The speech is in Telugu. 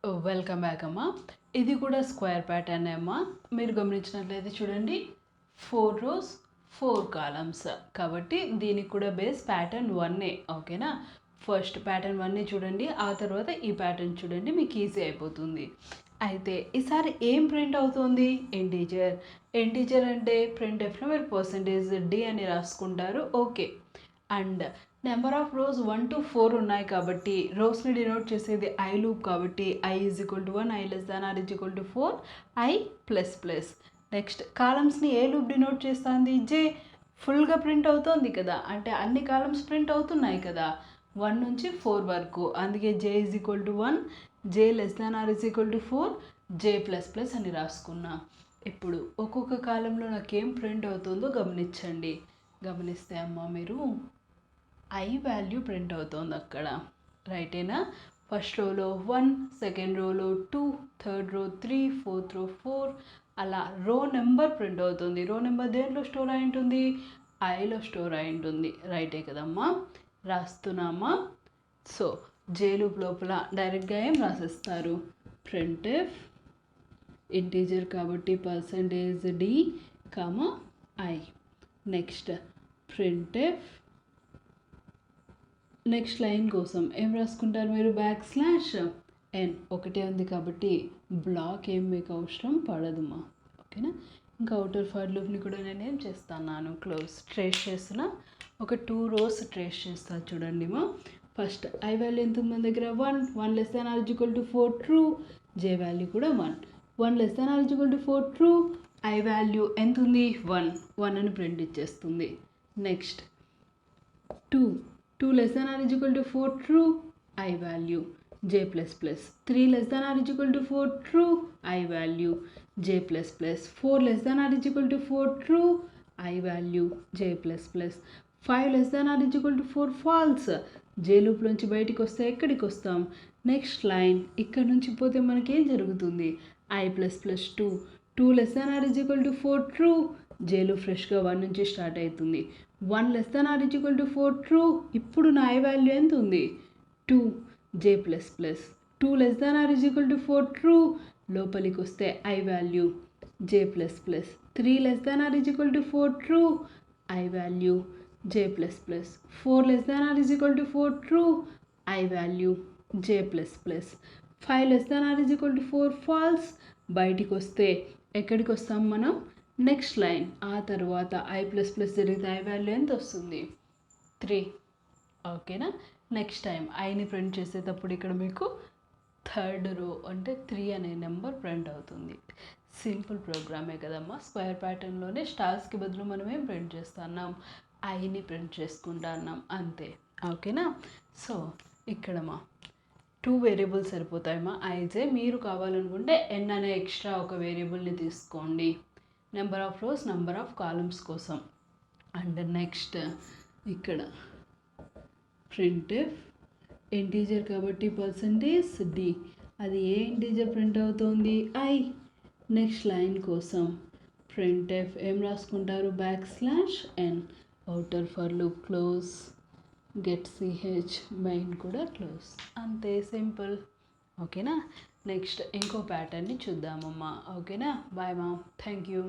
వెల్కమ్ బ్యాక్ అమ్మా. ఇది కూడా స్క్వేర్ ప్యాటర్న్ అమ్మా. మీరు గమనించినట్లయితే చూడండి, 4 rows 4 columns. కాబట్టి దీనికి కూడా బేస్ ప్యాటర్న్ 1ఏ. ఓకేనా, ఫస్ట్ ప్యాటర్న్ 1ని చూడండి, ఆ తర్వాత ఈ ప్యాటర్న్ చూడండి, మీకు ఈజీ అయిపోతుంది. అయితే ఈసారి ఏం ప్రింట్ అవుతుంది? ఇంటీజర్. ఇంటీజర్ అంటే ప్రింట్ ఎఫ్లో మీరు %d అని రాసుకుంటారు. Okay, and number of rows 1 to 4 ఉన్నాయి కాబట్టి రోస్ని డినోట్ చేసేది ఐ లూప్ కాబట్టి i = 1, i <= 4, i ++. నెక్స్ట్ కాలమ్స్ని ఏ లూప్ డినోట్ చేస్తుంది? j. ఫుల్గా ప్రింట్ అవుతుంది కదా, అంటే అన్ని కాలమ్స్ ప్రింట్ అవుతున్నాయి కదా 1 నుంచి 4 వరకు, అందుకే j = 1, j <= 4, j++ అని రాసుకున్నా. ఇప్పుడు ఒక్కొక్క కాలంలో నాకేం ప్రింట్ అవుతుందో గమనించండి. గమనిస్తే అమ్మ మీరు ఐ వాల్యూ ప్రింట్ అవుతుంది అక్కడ, రైటేనా? ఫస్ట్ రోలో 1, సెకండ్ రోలో 2, థర్డ్ రో 3, ఫోర్త్ రో 4, అలా రో నెంబర్ ప్రింట్ అవుతుంది. రో నెంబర్ దేంట్లో స్టోర్ అయి ఉంటుంది? ఐలో స్టోర్ అయి ఉంటుంది. రైటే కదమ్మా, రాస్తున్నామా? సో జే లూప్ లోపల డైరెక్ట్గా ఏం రాసేస్తారు? ప్రింట్ఎఫ్ ఇంటీజర్ కాబట్టి %d, i. Next printf next line కోసం ఏం రాసుకుంటారు మీరు? \n. ఒకటే ఉంది కాబట్టి బ్లాక్ ఏం మీకు అవసరం పడదుమా. ఓకేనా, ఇంకా అవుటర్ ఫర్ లూప్ని కూడా నేను ఏం చేస్తున్నాను? క్లోజ్. ట్రేస్ చేస్తున్నా, ఒక 2 rows ట్రేస్ చేస్తాను చూడండి మా. ఫస్ట్ ఐ వాల్యూ ఎంత ఉంది మన దగ్గర? 1, 1 <= 4 ట్రూ, j వాల్యూ కూడా 1, 1 <= 4 ట్రూ, ఐ వాల్యూ ఎంత ఉంది? 1 అని ప్రింట్ ఇచ్చేస్తుంది. Next 2 <= 4 true, I value, j++. 3 <= 4 true, I value, j++. 4 <= 4 true, I value, j++. 5 <= 4 false. j loop నుంచి బయటికి వస్తే ఎక్కడికి వస్తాం? నెక్స్ట్ లైన్ ఇక్కడ నుంచి పోతే మనకేం జరుగుతుంది? i ++ 2. 2 <= 4 true, j లూప్ ఫ్రెష్గా 1 నుంచి స్టార్ట్ అవుతుంది. 1 <= 4 true, ఇప్పుడు నా ఐ వాల్యూ ఎంత ఉంది? 2, j++. 2 <= 4 true, లోపలికి వస్తే I value j++. 3 <= 4 true, I value j++. 4 <= 4 true, I value j++. 5 <= 4 false, బయటికి వస్తే ఎక్కడికి వస్తాం మనం? నెక్స్ట్ లైన్, ఆ తర్వాత i++ జరిగితే ఐ వాల్యూ ఎంత వస్తుంది? 3. ఓకేనా, నెక్స్ట్ టైం ఐని ప్రింట్ చేసేటప్పుడు ఇక్కడ మీకు థర్డ్ రో అంటే 3 అనే నెంబర్ ప్రింట్ అవుతుంది. సింపుల్ ప్రోగ్రామే కదమ్మా. స్క్వేర్ ప్యాటర్న్లోనే స్టార్స్కి బదులు మనం ఏం ప్రింట్ చేస్తున్నాం? ఐని ప్రింట్ చేసుకుంటున్నాం అంతే. ఓకేనా, సో ఇక్కడ మా 2 వేరియబుల్స్ సరిపోతాయమ్మా. ఐజే మీరు కావాలనుకుంటే n అనే ఎక్స్ట్రా ఒక వేరియబుల్ని తీసుకోండి, number of rose, number of columns కోసం. అండ్ నెక్స్ట్ ఇక్కడ ప్రింట్ఎఫ్ ఇంటీజర్ కాబట్టి %d, అది ఏ ఇంటీజర్ ప్రింట్ అవుతుంది? i. నెక్స్ట్ లైన్ కోసం ప్రింట్ఎఫ్ ఏం రాసుకుంటారు? \n. Outer for loop close, get ch, main కూడా క్లోజ్. అంతే, సింపుల్. ఓకేనా, నెక్స్ట్ ఇంకో ప్యాటర్న్ని చూద్దామమ్మా. ఓకేనా, బాయ్ మా, థ్యాంక్ యూ.